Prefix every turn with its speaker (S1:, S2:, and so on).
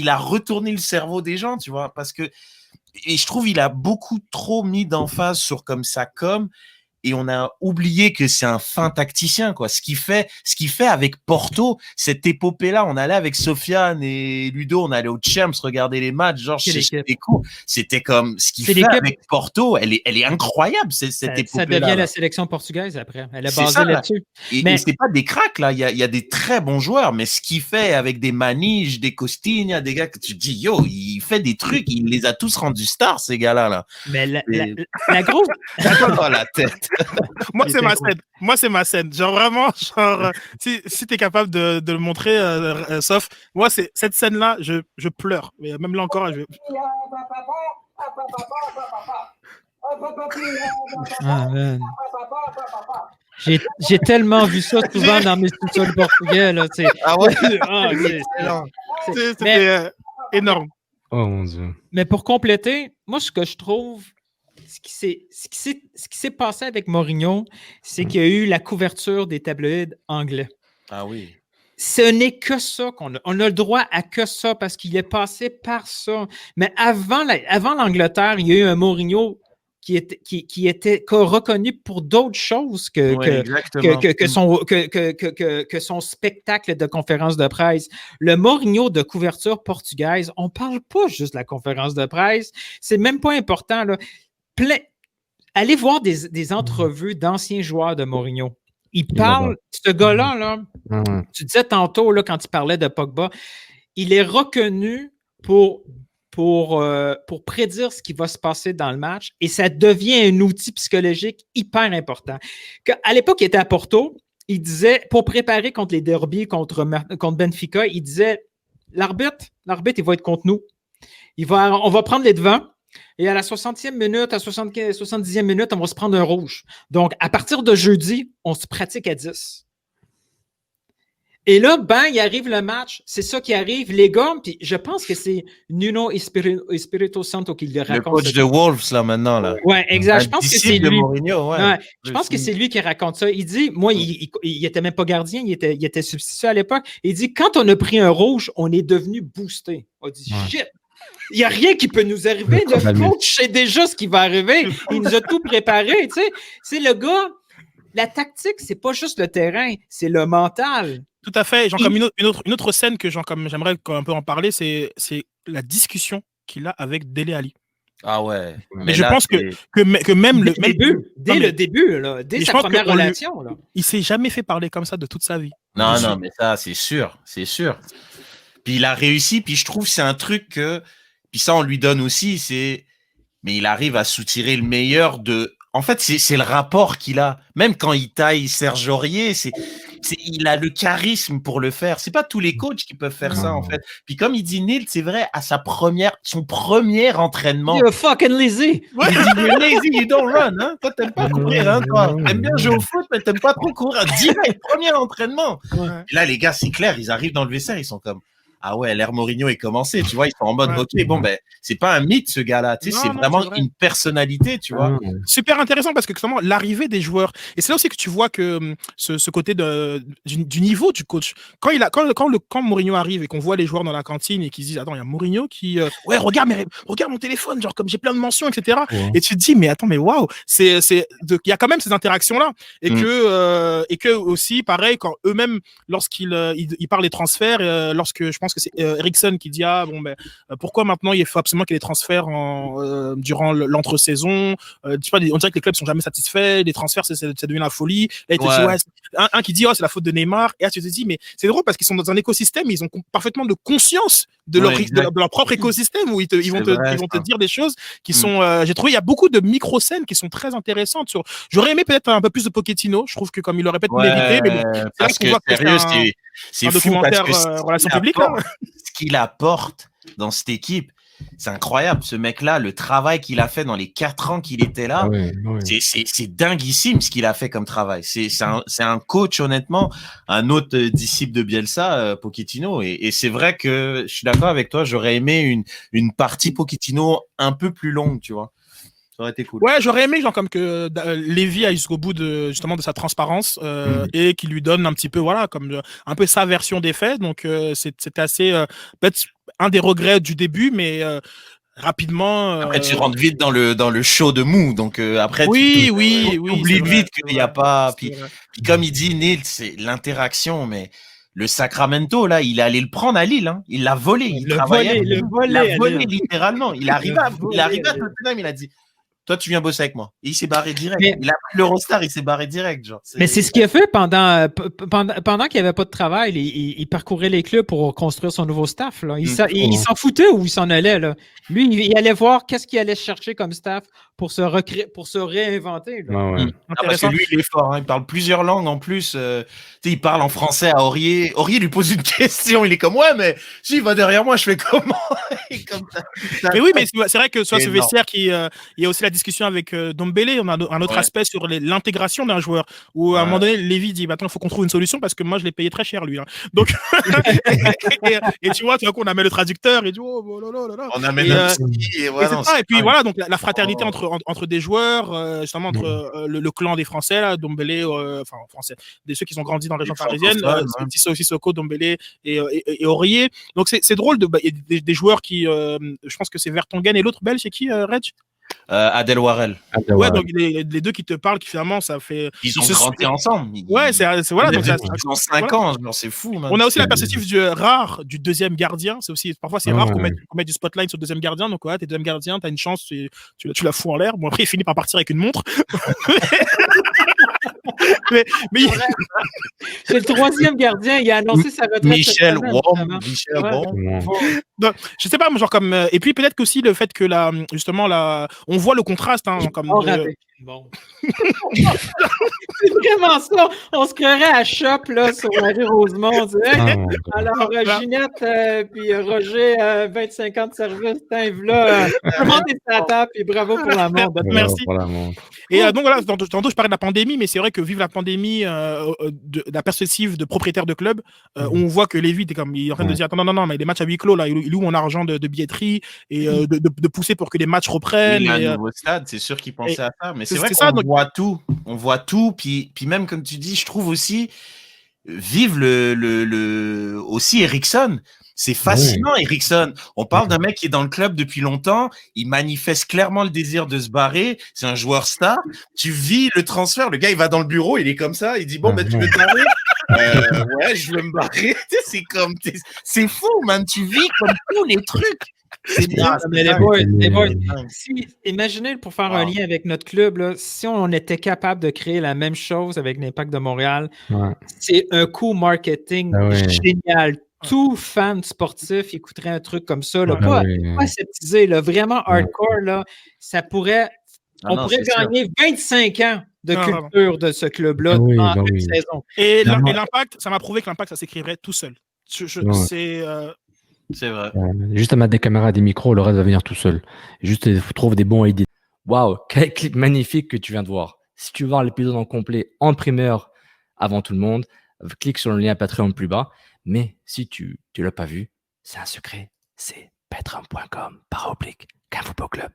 S1: il a retourné le cerveau des gens, tu vois, parce que et je trouve il a beaucoup trop mis d'emphase sur comme ça et on a oublié que c'est un fin tacticien, quoi. Ce qu'il fait avec Porto, cette épopée-là, on allait avec Sofiane et Ludo, on allait au Champs regarder les matchs, genre, c'était cool. C'était comme, ce qu'il fait avec Porto, elle est incroyable, cette épopée-là.
S2: Ça devient la sélection portugaise après. Elle a basé là-dessus.
S1: Et c'est pas des cracks, là. Il y a des très bons joueurs, mais ce qu'il fait avec des Manich, des Costinha, des gars que tu te dis, yo, il fait des trucs, il les a tous rendus stars, ces gars-là, là.
S2: Mais la grosse.
S1: Attends dans la tête.
S3: Moi, c'est ma scène. Genre, vraiment, si t'es capable de le montrer, sauf, moi, c'est cette scène-là, je pleure. Mais même là encore,
S2: Ah, man. J'ai tellement vu ça souvent dans mes sous-sols portugais. Là,
S1: ah ouais?
S3: C'était énorme.
S4: Oh mon Dieu.
S2: Mais pour compléter, moi, ce que je trouve, ce qui s'est passé avec Mourinho, c'est qu'il y a eu la couverture des tabloïds anglais.
S1: Ah oui.
S2: Ce n'est que ça qu'on a. On a le droit à que ça parce qu'il est passé par ça. Mais avant l'Angleterre, il y a eu un Mourinho qui était reconnu pour d'autres choses que son spectacle de conférence de presse. Le Mourinho de couverture portugaise, on ne parle pas juste de la conférence de presse. C'est même pas important. Là. Allez voir des entrevues d'anciens joueurs de Mourinho. Il parle, ce gars-là, là, tu disais tantôt, là, quand il parlait de Pogba, il est reconnu pour prédire ce qui va se passer dans le match et ça devient un outil psychologique hyper important. À l'époque, il était à Porto, il disait, pour préparer contre les derbies, contre Benfica, il disait, l'arbitre, il va être contre nous. On va prendre les devants. Et à la 60e minute, à 70e minute, on va se prendre un rouge. Donc, à partir de jeudi, on se pratique à 10. Et là, il arrive le match. C'est ça qui arrive. Les gars, puis je pense que c'est Nuno Espirito Santo qui le raconte.
S1: Le coach de Wolves, là, maintenant. Là.
S2: Ouais, exact. Je pense que c'est lui.
S1: Mourinho,
S2: ouais. Je pense que c'est lui qui raconte ça. Il dit, moi, il était même pas gardien, il était substitut à l'époque. Il dit, quand on a pris un rouge, on est devenu boosté. On dit, shit! Il n'y a rien qui peut nous arriver. Le coach sait déjà ce qui va arriver. Il nous a tout préparé. Tu sais. C'est le gars. La tactique, c'est pas juste le terrain, c'est le mental.
S3: Tout à fait. Genre, comme une autre scène que j'aimerais un peu en parler, c'est la discussion qu'il a avec Dele Alli.
S1: Ah ouais.
S3: Mais je pense que même
S2: dès le début, là, dès sa première relation. Là.
S3: Il s'est jamais fait parler comme ça de toute sa vie.
S1: Non, mais ça, c'est sûr. Puis il a réussi, puis je trouve que c'est un truc que... Puis ça, on lui donne aussi, mais il arrive à soutirer le meilleur de... En fait, c'est le rapport qu'il a. Même quand il taille Serge Aurier, il a le charisme pour le faire. C'est pas tous les coachs qui peuvent faire ça, en fait. Puis comme il dit Neil, c'est vrai, à son premier entraînement.
S2: You're fucking lazy.
S1: Ouais. Il dit, you're lazy, you don't run. Hein? Toi, t'aimes pas courir. Hein, toi. T'aimes bien jouer au foot, mais t'aimes pas trop courir. Direct, premier entraînement. Ouais. Et là, les gars, c'est clair, ils arrivent dans le vestiaire, ils sont comme... Ah ouais, l'ère Mourinho est commencée, tu vois, ils sont en mode, ok, bon, c'est pas un mythe, ce gars-là, tu sais, c'est vraiment une personnalité, tu vois.
S3: Super intéressant parce que, justement, l'arrivée des joueurs, et c'est là aussi que tu vois que ce côté du niveau du coach, quand Mourinho arrive et qu'on voit les joueurs dans la cantine et qu'ils disent, attends, il y a Mourinho qui, ouais, regarde mon téléphone, genre, comme j'ai plein de mentions, etc. Ouais. Et tu te dis, mais attends, mais waouh, il y a quand même ces interactions-là. Et que aussi, pareil, quand eux-mêmes, lorsqu'ils parlent des transferts, lorsque je pense que c'est Eriksson qui dit pourquoi maintenant il faut absolument qu'il y ait des transferts durant l'entre-saison, on dirait que les clubs sont jamais satisfaits, les transferts ça devient la folie. Là, un qui dit c'est la faute de Neymar, et là tu te dis mais c'est drôle parce qu'ils sont dans un écosystème, ils ont parfaitement de conscience de leur propre écosystème où ils vont te dire des choses qui sont j'ai trouvé il y a beaucoup de micro-scènes qui sont très intéressantes. J'aurais aimé peut-être un peu plus de Pochettino, je trouve que comme il aurait peut-être mérité, mais bon,
S1: parce que sérieux c'est un
S3: documentaire relations publiques.
S1: Ce qu'il apporte dans cette équipe, c'est incroyable. Ce mec-là, le travail qu'il a fait dans les 4 ans qu'il était là, c'est dinguissime ce qu'il a fait comme travail. C'est un coach, honnêtement, un autre disciple de Bielsa, Pochettino. Et c'est vrai que je suis d'accord avec toi, j'aurais aimé une partie Pochettino un peu plus longue, tu vois. Ça aurait été cool.
S3: Ouais, j'aurais aimé genre comme que Lévy aille jusqu'au bout justement de sa transparence et qu'il lui donne un petit peu voilà comme un peu sa version des faits. Donc c'était assez peut-être un des regrets du début, mais rapidement.
S1: Après, tu rentres vite dans le show de mou. Donc, après,
S3: oui,
S1: tu oublies vite qu'il n'y a pas. Puis,
S3: vrai.
S1: comme il dit, Neil, c'est l'interaction. Mais le Sacramento, là, il est allé le prendre à Lille. Hein. Il l'a volé. Il l'a volé littéralement. Il arrive à Tottenham. Il a dit, toi, tu viens bosser avec moi. Et il s'est barré direct. Il a pris l'Eurostar, il s'est barré direct. Genre.
S2: Mais c'est ce qu'il a fait pendant qu'il n'y avait pas de travail. Il parcourait les clubs pour construire son nouveau staff. Là. Il s'en foutait où il s'en allait. Là. Lui, il allait voir qu'est-ce qu'il allait chercher comme staff pour se réinventer. Là.
S4: Ah ouais.
S1: Parce que lui, il est fort. Hein. Il parle plusieurs langues en plus. Il parle en français à Aurier. Aurier lui pose une question. Il est comme, ouais, mais si il va derrière moi, je fais comment? Comme ça.
S3: Mais oui, mais c'est vrai que soit ce vestiaire il y a aussi la discussion avec Dombele. On a un autre aspect sur l'intégration d'un joueur où à un moment donné, Lévy dit, attends, il faut qu'on trouve une solution parce que moi, je l'ai payé très cher, lui. Hein. Donc, et tu vois qu'on amène le traducteur et dit, oh là là là.
S1: On amène
S3: et puis voilà, donc la fraternité entre des joueurs, justement entre le clan des Français, là, Dombele, enfin français, ceux qui sont grandis dans la région parisienne, Sissoko, Dombele et Aurier. Donc c'est drôle des joueurs qui, je pense que c'est Vertonghen et l'autre belge, c'est qui, Reg?
S1: Adel Warel.
S3: Ouais, donc les deux qui te parlent, qui finalement ça fait.
S1: Ils ont grandi ensemble.
S3: Ouais, c'est voilà. Donc
S1: ils ont 5 ans, c'est fou. Man.
S3: On a aussi la perspective rare du deuxième gardien. C'est aussi parfois c'est rare qu'on mette du spotlight sur le deuxième gardien. Donc ouais, t'es deuxième gardien, t'as une chance, tu la fous en l'air. Bon après il finit par partir avec une montre. mais
S2: c'est le troisième gardien. Il a annoncé sa retraite.
S1: Michel Wong.
S3: Donc, je sais pas, genre comme et puis peut-être qu'aussi le fait que justement on voit le contraste comme
S2: bon. C'est vraiment ça. On se croirait à Shop là sur la rue Rosemont. Alors Ginette puis Roger 25 ans de service, là. Tout le monde est à la table puis bravo pour la mort.
S3: Merci. Et donc voilà, tantôt je parlais de la pandémie, mais c'est vrai que vivre la pandémie de la perspective de propriétaire de club, on voit que Lévy il est en train de dire attends non mais les matchs à huis clos là, il loue mon argent de billetterie et de pousser pour que les matchs reprennent.
S1: Il a un nouveau stade, c'est sûr qu'il pensait à ça, mais c'est vrai qu'on voit tout, puis même comme tu dis, je trouve aussi vive aussi Eriksson. C'est fascinant, Eriksson. On parle d'un mec qui est dans le club depuis longtemps. Il manifeste clairement le désir de se barrer. C'est un joueur star. Tu vis le transfert. Le gars, il va dans le bureau. Il est comme ça. Il dit, bon, tu veux te barrer? Ouais, je veux me barrer. C'est fou, man. Tu vis comme tous les trucs.
S2: Mais les boys, imaginez pour faire un lien avec notre club, là, si on était capable de créer la même chose avec l'Impact de Montréal, c'est un coup marketing génial. Tout fan sportif écouterait un truc comme ça, là, pas aseptisé, là, vraiment hardcore, là, ça pourrait, on pourrait gagner 25 ans de culture de ce club-là en une saison.
S3: Et l'Impact, ça m'a prouvé que l'Impact, ça s'écrirait tout seul.
S1: C'est vrai.
S4: Juste à mettre des caméras, des micros, le reste va venir tout seul. Juste, il faut trouver des bons idées. Waouh, quel clip magnifique que tu viens de voir. Si tu veux voir l'épisode en complet, en primeur, avant tout le monde, clique sur le lien Patreon plus bas. Mais si tu ne l'as pas vu, c'est un secret. C'est patreon.com/Cannes Football Club.